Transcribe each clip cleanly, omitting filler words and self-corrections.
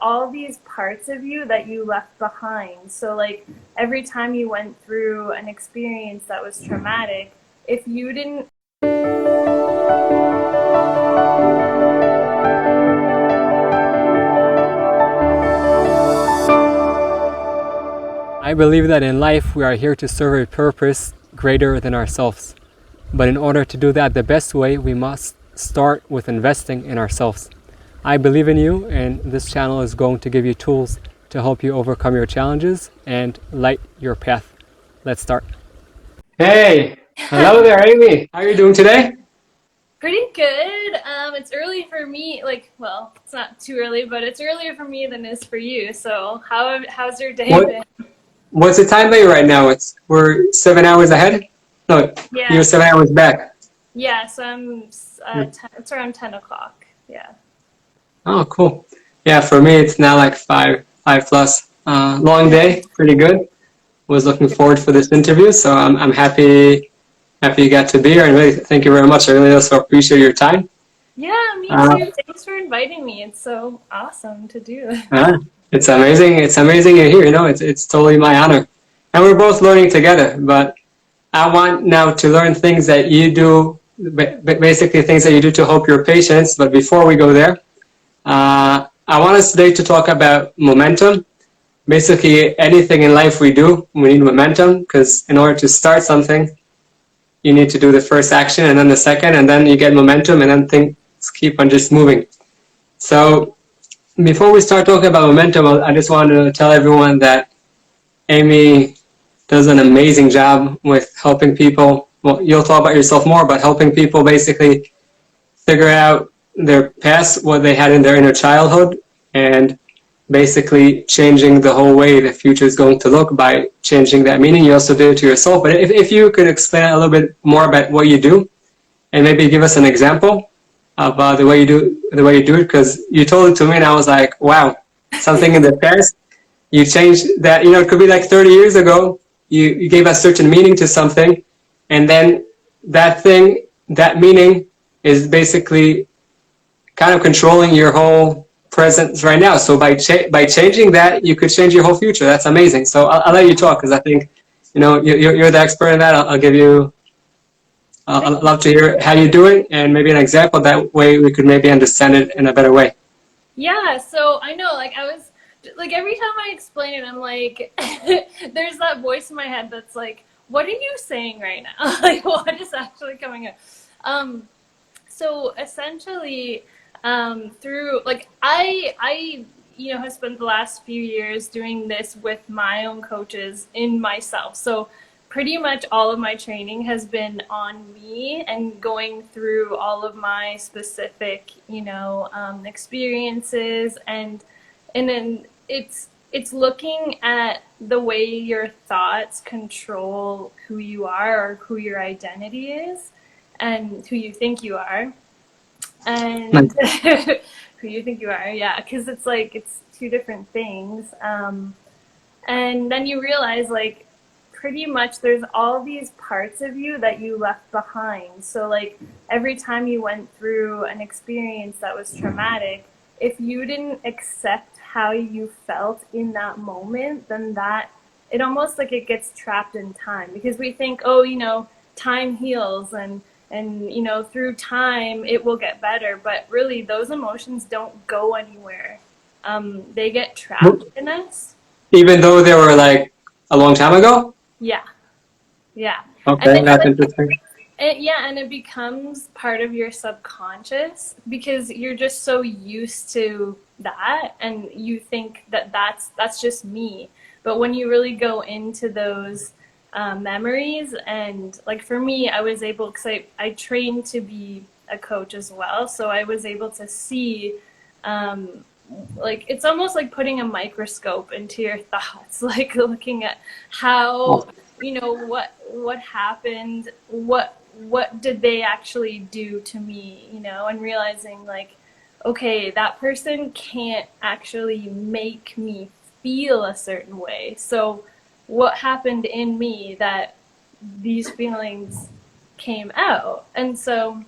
all these parts of you that you left behind. So like every time you went through an experience that was traumatic, if you didn't I believe that in life we are here to serve a purpose greater than ourselves. But in order to do that the best way, we must start with investing in ourselves. I believe in you, and this channel is going to give you tools to help you overcome your challenges and light your path. Let's start. Hey, hello there, Amy. How are you doing today? pretty good. It's early for me. Like, well, it's not too early, but it's earlier for me than it is for you. So, how's your day What been? What's the time there right now? We're 7 hours ahead. No, Yeah, you're 7 hours back. yeah. So it's around 10 o'clock. Yeah. Oh, cool. Yeah, for me it's now like five plus. Long day, pretty good. Was looking forward for this interview, so I'm happy you got to be here, and really thank you very much. I really also appreciate your time. Yeah, me Uh, too. Thanks for inviting me. It's so awesome to do. uh, it's amazing. It's amazing you're here. You know, it's totally my honor, and we're both learning together. But I want now to learn things that you do, basically things that you do to help your patients. But before we go there, I want us today to talk about momentum. Basically, anything in life we do, we need momentum, because in order to start something, you need to do the first action and then the second, and then you get momentum, and then things keep on just moving. So before we start talking about momentum, I just want to tell everyone that Amy does an amazing job with helping people. Well, you'll talk about yourself more, but helping people basically figure out their past, what they had in their inner childhood, and basically changing the whole way the future is going to look by changing that meaning. You also do it to yourself. But if you could explain a little bit more about what you do, and maybe give us an example of the way you do it, because you told it to me, and I was like, wow, something in the past, you changed that. You know, it could be like 30 years ago, you gave a certain meaning to something, and then that meaning is basically kind of controlling your whole presence right now. So by changing that, you could change your whole future. That's amazing. So I'll let you talk, because I think, you know, you're the expert in that. I'll give you. I'd love to hear how you do it, and maybe an example. That way, we could maybe understand it in a better way. Yeah, so I know, like, I was, like, every time I explain it, I'm like, there's that voice in my head that's like, what are you saying right now? Like, what is actually coming up? Um, so essentially, through, like, have spent the last few years doing this with my own coaches in myself. So pretty much all of my training has been on me and going through all of my specific, experiences, and then it's looking at the way your thoughts control who you are, or who your identity is, and who you think you are, and Nice. who you think you are. Yeah, because it's like it's two different things. And then you realize, like, pretty much there's all these parts of you that you left behind. So like every time you went through an experience that was traumatic, if you didn't accept how you felt in that moment, then that it almost like it gets trapped in time, because we think, oh, time heals, and through time it will get better, but really those emotions don't go anywhere. They get trapped in us. Even though they were like a long time ago. Yeah, yeah. And Okay, it, that's like, interesting. yeah, and it becomes part of your subconscious, because you're just so used to that, and you think that that's just me. But when you really go into those memories, and like for me, I was able, because I trained to be a coach as well, so I was able to see, like, it's almost like putting a microscope into your thoughts, like looking at how, what happened, what did they actually do to me, and realizing, like, okay, that person can't actually make me feel a certain way. So what happened in me that these feelings came out? And so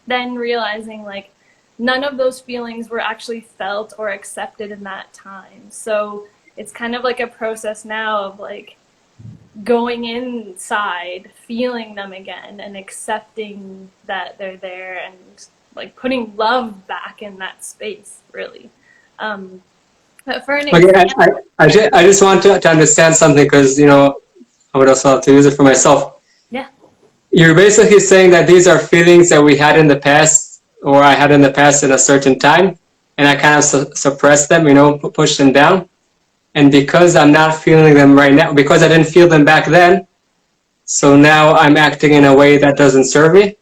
then realizing, like, none of those feelings were actually felt or accepted in that time. So it's kind of like a process now of like going inside, feeling them again, and accepting that they're there, and like putting love back in that space, really. Um, but for an Okay, example, I just want to understand something because, you know, I would also have to use it for myself. yeah, You're basically saying that these are feelings that we had in the past, or I had in the past at a certain time, and I kind of suppressed them, you know, pushed them down. And because I'm not feeling them right now, because I didn't feel them back then, so now I'm acting in a way that doesn't serve me.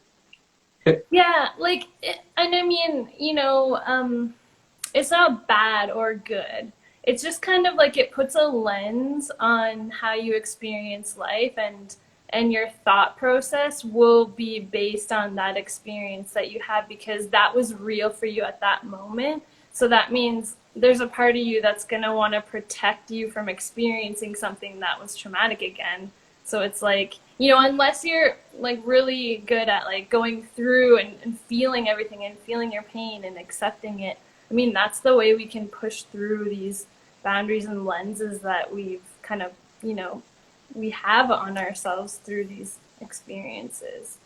yeah, like, and I mean, it's not bad or good. It's just kind of like it puts a lens on how you experience life, and your thought process will be based on that experience that you had because that was real for you at that moment. So that means there's a part of you that's going to want to protect you from experiencing something that was traumatic again. So it's like, unless you're like really good at like going through and feeling everything and feeling your pain and accepting it. I mean, that's the way we can push through these boundaries and lenses that we've kind of, we have on ourselves through these experiences.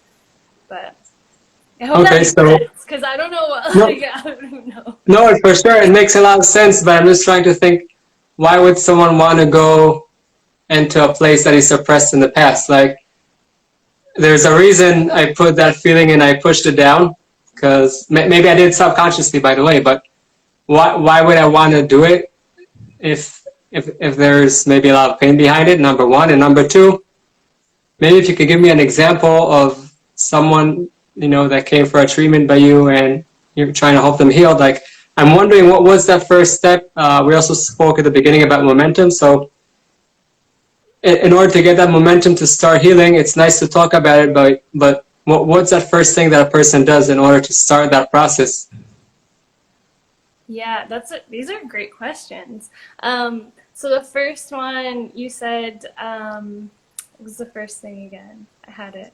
But I hope that Okay, makes so sense because I don't know what, no, like, I don't know. no, for sure, it makes a lot of sense. But I'm just trying to think, why would someone want to go into a place that is suppressed in the past? Like, there's a reason I put that feeling and I pushed it down, because maybe I did subconsciously, by the way. But why would I want to do it if there's maybe a lot of pain behind it? Number one, and number two, maybe if you could give me an example of someone, you know, that came for a treatment by you and you're trying to help them heal. Like, I'm wondering, what was that first step? We also spoke at the beginning about momentum. So in order to get that momentum to start healing, it's nice to talk about it, but what's that first thing that a person does in order to start that process? Yeah, these are great questions. So the first one you said, what was the first thing again? I had it.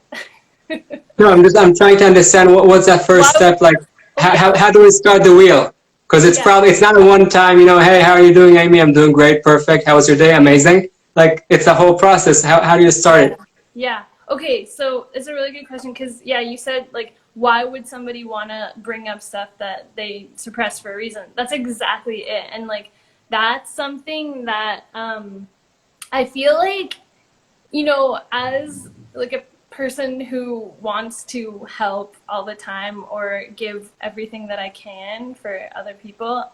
No, I'm trying to understand what's that first Why would, step like. okay, How do we start the wheel? Because yeah, it's not a one time, you know, hey, how are you doing, Amy? I'm doing great, perfect. How was your day? Amazing. Like, it's a whole process. How do you start yeah, it? yeah. Okay, so it's a really good question because, yeah, you said, like, why would somebody want to bring up stuff that they suppress for a reason? That's exactly it. And, like, that's something that I feel like, as like a person who wants to help all the time or give everything that I can for other people,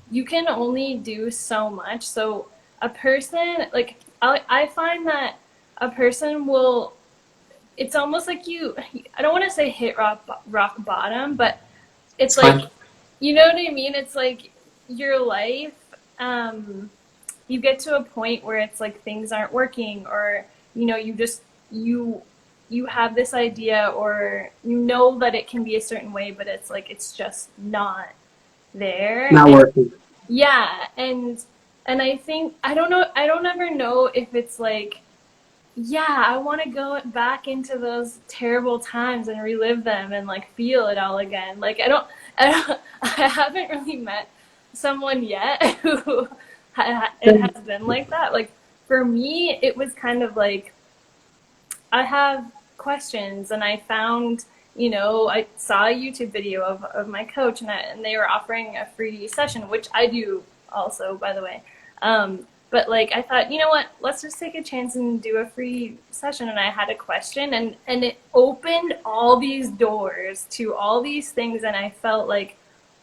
you can only do so much. So a person, like, I find that a person will, it's almost like I don't want to say hit rock bottom, but it's It's like, fine. you know what I mean? It's like your life, you get to a point where it's like things aren't working, or you just you have this idea, or that it can be a certain way, but it's like it's just not there. Not And working. yeah, and I think I don't ever know if it's like, yeah, I want to go back into those terrible times and relive them and like feel it all again. Like I haven't really met someone yet who it has been like that. Like for me, it was kind of like I have questions, and I found, I saw a YouTube video of my coach, and they were offering a free session, which I do also, by the way. But like I thought, you know what? Let's just take a chance and do a free session. And I had a question, and it opened all these doors to all these things, and I felt like,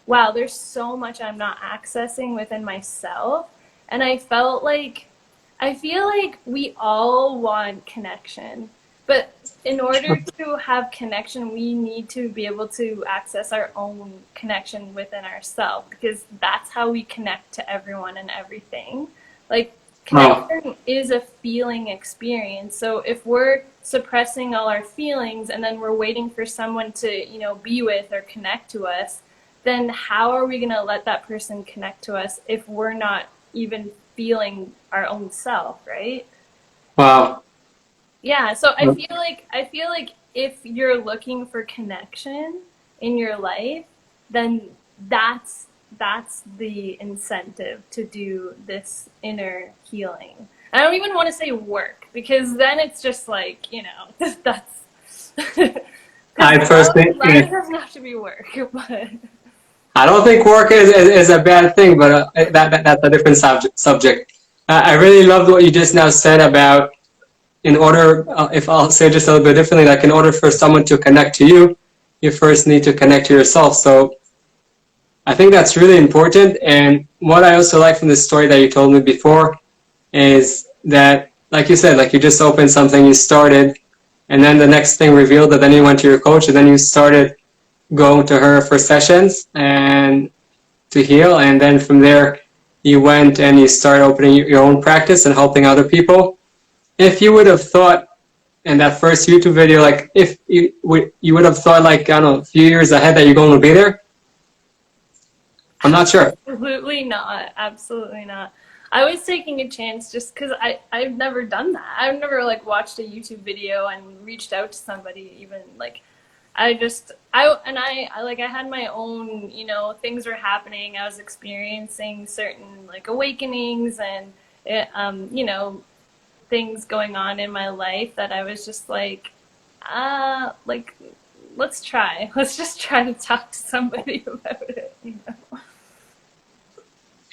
wow, there's so much I'm not accessing within myself. And I feel like we all want connection, but in order to have connection, we need to be able to access our own connection within ourselves, because that's how we connect to everyone and everything. Like, Wow. connection is a feeling experience. So if we're suppressing all our feelings and then we're waiting for someone to, be with or connect to us, then how are we going to let that person connect to us if we're not even feeling our own self, right? Wow. Yeah, so I feel like if you're looking for connection in your life, then that's the incentive to do this inner healing. I don't even want to say work, because then it's just like, that's I because personally, love doesn't have to be work, but I don't think work is a bad thing, but that's a different subject. I really loved what you just now said about, in order, if I'll say just a little bit differently, like in order for someone to connect to you, you first need to connect to yourself. So I think that's really important. And what I also like from the story that you told me before is that, like you said, like you just opened something, you started, and then the next thing revealed that then you went to your coach, and then you started going to her for sessions and to heal, and then from there you went and you started opening your own practice and helping other people. If you would have thought in that first YouTube video, like if you would have thought, like, I don't know, a few years ahead that you're going to be there, I'm not sure. absolutely not. Absolutely not. I was taking a chance just because I've never done that. I've never like watched a YouTube video and reached out to somebody, even like I had my own, things were happening. I was experiencing certain like awakenings and things going on in my life that I was just like let's try. Let's just try to talk to somebody about it.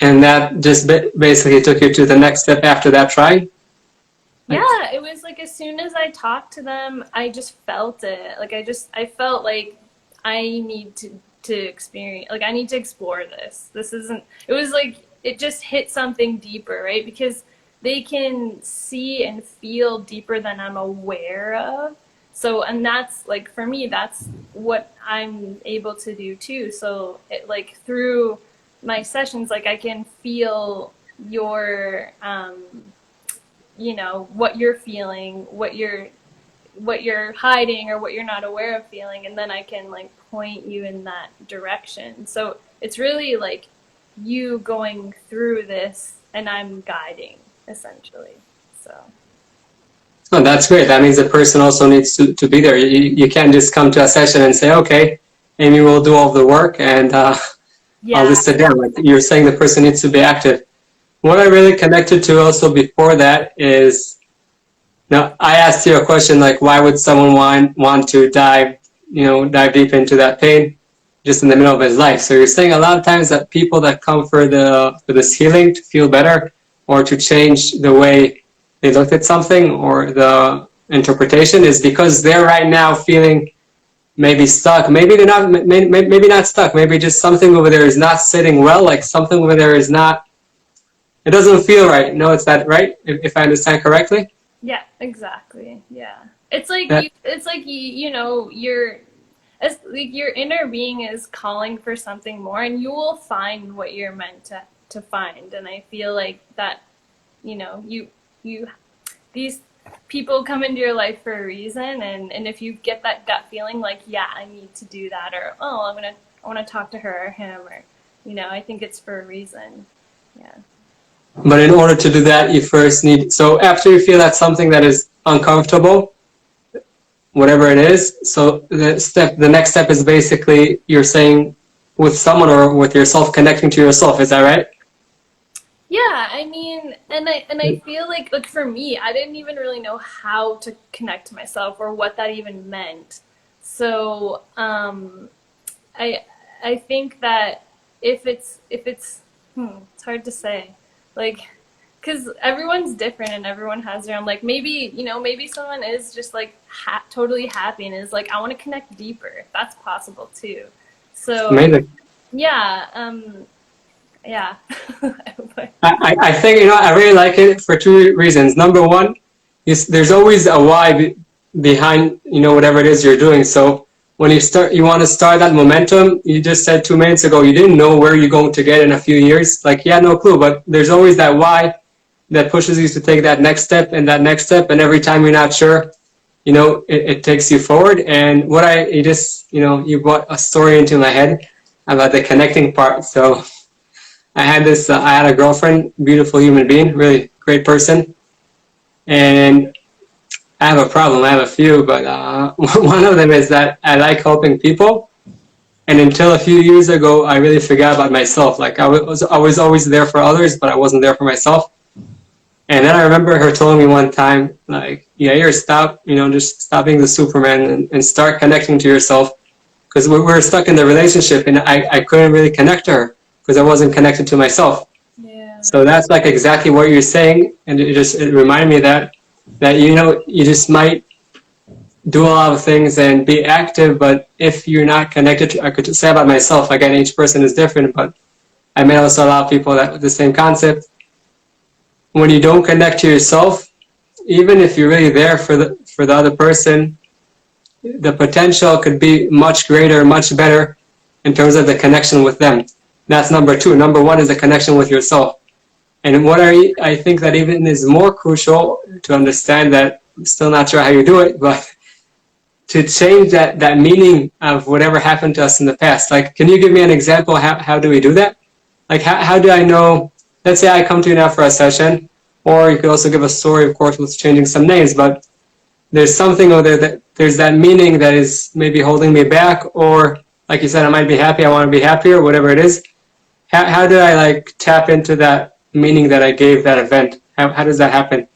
And that just basically took you to the next step after that try. Yeah, it was like as soon as I talked to them, I just felt it. Like I felt like I need to experience, like I need to explore this. This isn't, it was like it just hit something deeper, right? Because they can see and feel deeper than I'm aware of. So, and that's like for me, that's what I'm able to do too. So, it like through my sessions, like I can feel your what you're feeling, what you're hiding or what you're not aware of feeling, and then I can like point you in that direction. So it's really like you going through this and I'm guiding essentially. So Oh, that's great. That means the person also needs to be there. You can't just come to a session and say, okay, Amy will do all the work and I'll yeah. just sit down. Like you're saying, the person needs to be active. What I really connected to also before that is, now I asked you a question like, why would someone want to dive deep into that pain just in the middle of his life? So you're saying a lot of times that people that come for this healing to feel better or to change the way they looked at something or the interpretation is because they're right now feeling maybe stuck. Maybe they're not. Maybe not stuck. Maybe just something over there is not sitting well. Like something over there is not. It doesn't feel right. No, it's that right? If I understand correctly. Yeah, exactly. Yeah. It's like That, your inner being is calling for something more, and you will find what you're meant to find. And I feel like that, you these people come into your life for a reason, and if you get that gut feeling like, yeah, I need to do that, or I want to talk to her or him, or I think it's for a reason. Yeah. but in order to do that, you first need. So after you feel that something that is uncomfortable, whatever it is, so the next step is basically you're saying with someone or with yourself, connecting to yourself. Is that right? Yeah, I mean, and I feel like for me, I didn't even really know how to connect to myself or what that even meant. So, I I think that it's hard to say, like, because everyone's different and everyone has their own, like, maybe someone is just like totally happy and is like, I want to connect deeper. That's possible too. So Amazing. yeah, yeah. I think I really like it for two reasons. Number one is there's always a why behind whatever it is you're doing. So when you want to start that momentum. You just said 2 minutes ago you didn't know where you're going to get in a few years. Like you had no clue, but there's always that why that pushes you to take that next step and that next step. And every time you're not sure, it takes you forward. And what you brought a story into my head about the connecting part. So I had a girlfriend, beautiful human being, really great person. And I have a problem. I have a few, but one of them is that I like helping people. And until a few years ago, I really forgot about myself. Like I was always there for others, but I wasn't there for myself. And then I remember her telling me one time, like, yeah, you're stop, just stop being the Superman and start connecting to yourself. Because we were stuck in the relationship and I couldn't really connect to her because I wasn't connected to myself. Yeah. So that's like exactly what you're saying. And it reminded me that, you just might do a lot of things and be active, but if you're not connected to, I could say about myself, again, each person is different, but I met also a lot of people that with the same concept. When you don't connect to yourself, even if you're really there for the other person, the potential could be much greater, much better in terms of the connection with them. That's number two. Number one is the connection with yourself. And what I think that even is more crucial to understand that, I'm still not sure how you do it, but to change that meaning of whatever happened to us in the past. Like, can you give me an example? How do we do that? Like, how do I know, let's say I come to you now for a session, or you could also give a story, of course, with changing some names, but there's something over there that there's that meaning that is maybe holding me back, or like you said, I might be happy, I want to be happier, whatever it is. How do I like tap into that meaning that I gave that event? How does that happen?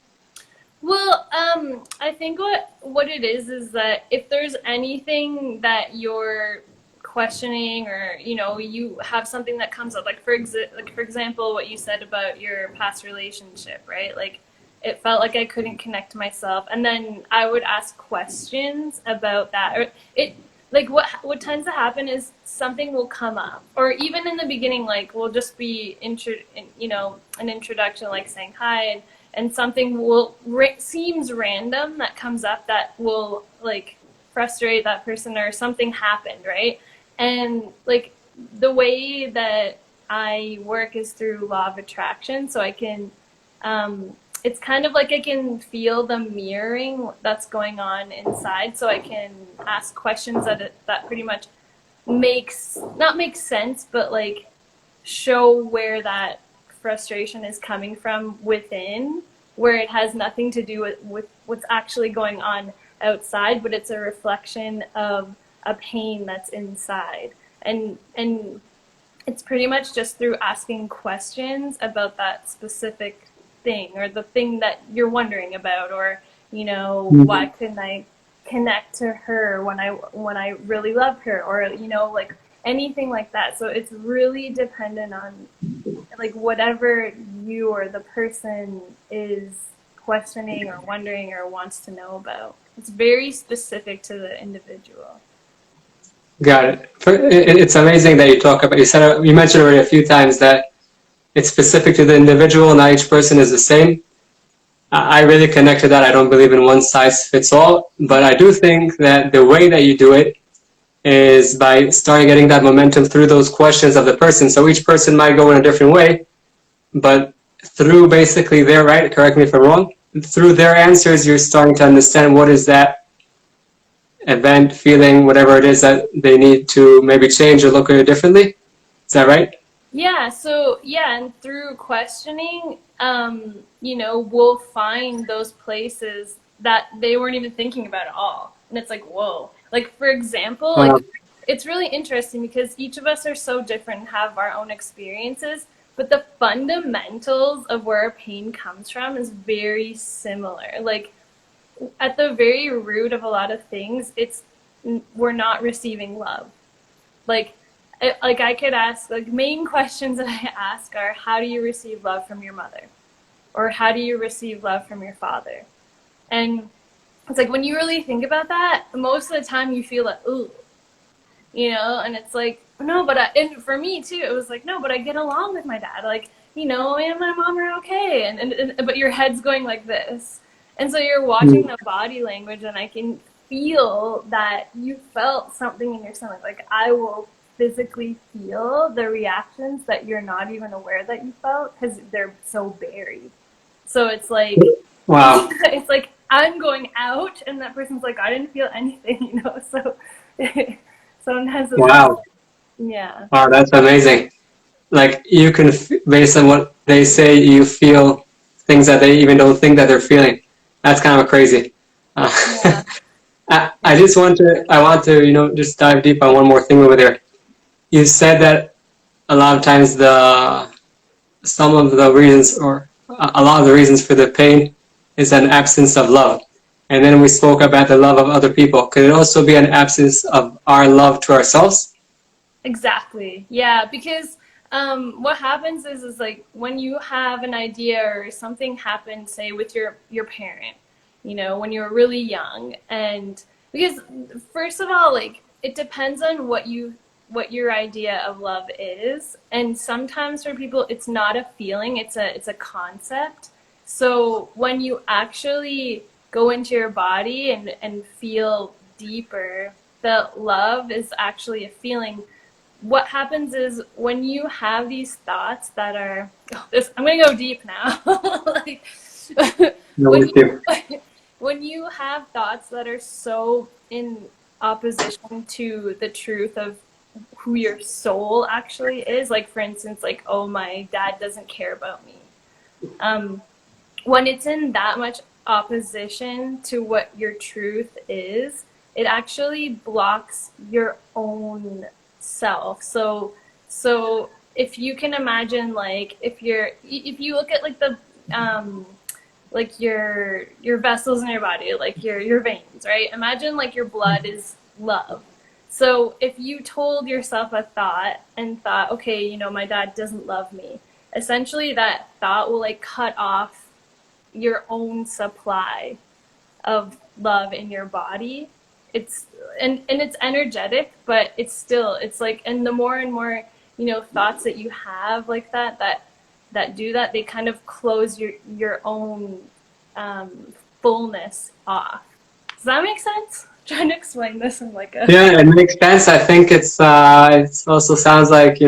Well, I think what it is that if there's anything that you're questioning, or you have something that comes up, like for example, what you said about your past relationship, right? Like, it felt like I couldn't connect to myself, and then I would ask questions about that, or it like what tends to happen is something will come up, or even in the beginning, like we'll just be an introduction, like saying hi, and something seems random that comes up that will like frustrate that person, or something happened, right? And like the way that I work is through law of attraction, so I can it's kind of like I can feel the mirroring that's going on inside, so I can ask questions that pretty much not make sense, but like show where that frustration is coming from within, where it has nothing to do with what's actually going on outside, but it's a reflection of a pain that's inside. And it's pretty much just through asking questions about that specific thing, or the thing that you're wondering about, or why couldn't I connect to her when I really love her, or like anything like that. So it's really dependent on like whatever you or the person is questioning or wondering or wants to know about. It's very specific to the individual. Got it. It's amazing that you mentioned already a few times that it's specific to the individual, not each person is the same. I really connect to that. I don't believe in one size fits all, but I do think that the way that you do it is by starting getting that momentum through those questions of the person. So each person might go in a different way, but through basically right, correct me if I'm wrong, through their answers, you're starting to understand what is that event, feeling, whatever it is that they need to maybe change or look at it differently. Is that right? Yeah, so and through questioning, we'll find those places that they weren't even thinking about at all. And it's like, whoa. Like, for example, like it's really interesting because each of us are so different and have our own experiences, but the fundamentals of where our pain comes from is very similar. Like, at the very root of a lot of things, we're not receiving love. Like I could ask, like, main questions that I ask are, how do you receive love from your mother? Or how do you receive love from your father? And it's like, when you really think about that, most of the time you feel like, ooh, and it's like, no, and for me too, it was like, no, but I get along with my dad. Like, me and my mom are okay. But your head's going like this. And so you're watching the body language, and I can feel that you felt something in your stomach. Like, I will physically feel the reactions that you're not even aware that you felt because they're so buried. So it's like, wow. It's like I'm going out, and that person's like, I didn't feel anything, So sometimes it's Wow. yeah. Wow, that's amazing. Like, you can, based on what they say, you feel things that they even don't think that they're feeling. That's kind of crazy. Yeah. I want to, just dive deep on one more thing over there. you said that a lot of times some of the reasons, or a lot of the reasons for the pain is an absence of love. And then we spoke about the love of other people. Could it also be an absence of our love to ourselves? Exactly. Yeah, because what happens is like when you have an idea or something happens, say with your parent, you know, when you're really young, and because first of all, like it depends on what your idea of love is, and sometimes for people it's not a feeling, it's a concept. So when you actually go into your body and feel deeper, the love is actually a feeling. What happens is when you have these thoughts that are I'm gonna go deep now. Like No, when with you. you when you have thoughts that are so in opposition to the truth of who your soul actually is, like for instance, like, oh, my dad doesn't care about me, um, when it's in that much opposition to what your truth is, it actually blocks your own self. So if you can imagine, like if you look at like the like your vessels in your body, like your veins, right? Imagine like your blood is love. So if you told yourself a thought and thought, okay, you know, my dad doesn't love me, essentially that thought will like cut off your own supply of love in your body. It's and it's energetic, but it's like, and the more and more, you know, thoughts that you have like that do that, they kind of close your own fullness off. Does that make sense? I'm trying to explain this in like a Yeah, it makes sense. I think it also sounds like,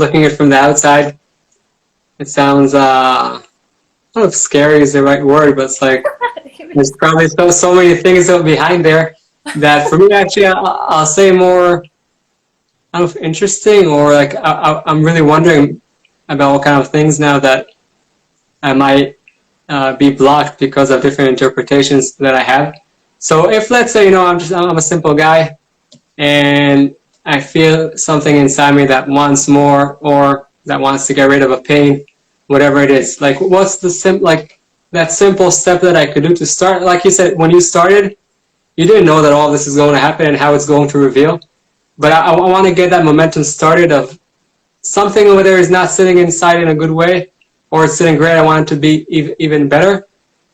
looking at it from the outside, it sounds, I don't know if scary is the right word, but it's like, there's probably so many things behind there that for me, actually, I'll say more, I don't know if interesting, or like, I'm really wondering about what kind of things now that I might be blocked because of different interpretations that I have. So if, let's say, I'm a simple guy, and I feel something inside me that wants more, or that wants to get rid of a pain, whatever it is. Like, what's like that simple step that I could do to start? Like you said, when you started, you didn't know that all this is going to happen and how it's going to reveal. But I want to get that momentum started of something over there is not sitting inside in a good way, or it's sitting great. I want it to be even better.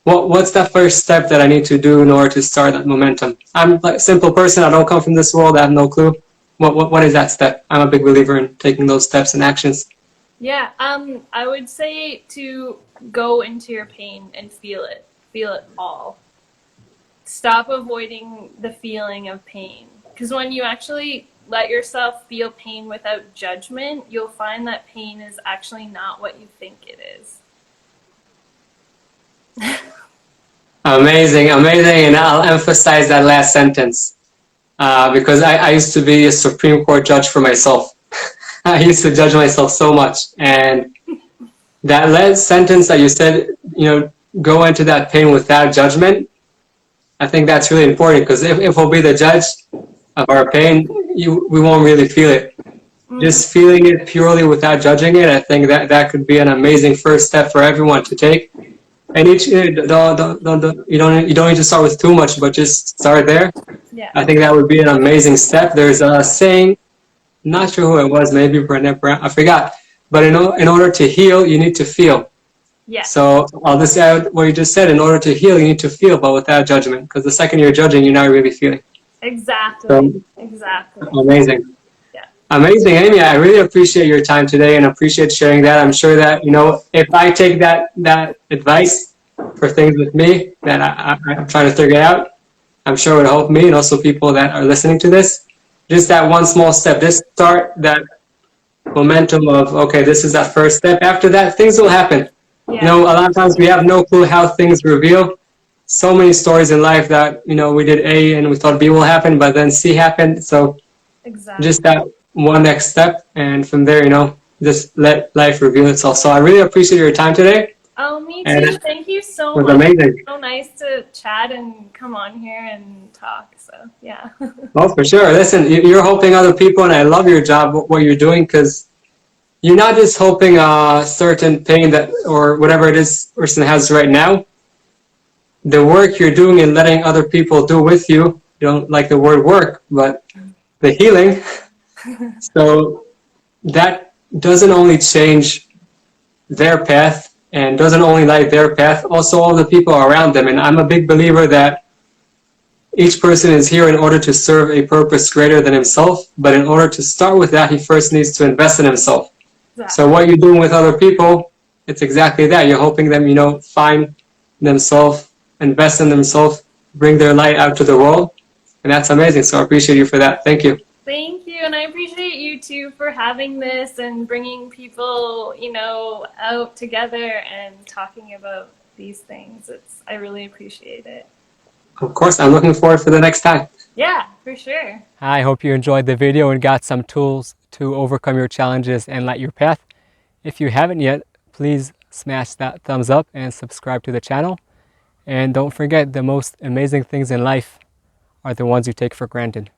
What's that first step that I need to do in order to start that momentum? I'm a simple person. I don't come from this world. I have no clue. What is that step? I'm a big believer in taking those steps and actions. yeah. I would say to go into your pain and feel it all. Stop avoiding the feeling of pain, because when you actually let yourself feel pain without judgment, you'll find that pain is actually not what you think it is. Amazing, amazing. And I'll emphasize that last sentence because I used to be a Supreme Court judge for myself. I used to judge myself so much. And that last sentence that you said, go into that pain without judgment, I think that's really important, because if we'll be the judge of our pain, we won't really feel it. Just feeling it purely without judging it, I think that could be an amazing first step for everyone to take. And you don't need to start with too much, but just start there. Yeah. I think that would be an amazing step. There's a saying, not sure who it was, maybe Brené Brown, I forgot. But in order to heal, you need to feel. Yeah. So I'll just add what you just said. In order to heal, you need to feel, but without judgment. Because the second you're judging, you're not really feeling. Exactly. So Exactly. amazing. Yeah. Amazing, Amy. I really appreciate your time today and appreciate sharing that. I'm sure that, if I take that advice for things with me that I'm trying to figure out, I'm sure it will help me and also people that are listening to this. Just that one small step, just start that momentum of, okay, this is that first step. After that, things will happen. Yeah. A lot of times we have no clue how things reveal. So many stories in life that, we did A and we thought B will happen, but then C happened. So Exactly. just that one next step. And from there, just let life reveal itself. So I really appreciate your time today. Oh, me And too. it Thank you so was much. amazing. So nice to chat and come on here and talk. So, yeah. Oh, for sure. Listen, you're helping other people, and I love your job, what you're doing, because you're not just helping a certain pain that or whatever it is person has right now. The work you're doing and letting other people do with you, you don't like the word work, but the healing. So that doesn't only change their path and doesn't only light their path, also all the people around them. And I'm a big believer that each person is here in order to serve a purpose greater than himself, but in order to start with that, he first needs to invest in himself. So Exactly. what you're doing with other people, it's exactly that. You're helping them, find themselves, invest in themselves, bring their light out to the world. And that's amazing. So I appreciate you for that. Thank you. Thank you. And I appreciate you too for having this and bringing people, out together and talking about these things. I really appreciate it. Of course, I'm looking forward for the next time. Yeah, for sure. I hope you enjoyed the video and got some tools to overcome your challenges and light your path. If you haven't yet, please smash that thumbs up and subscribe to the channel. And don't forget, the most amazing things in life are the ones you take for granted.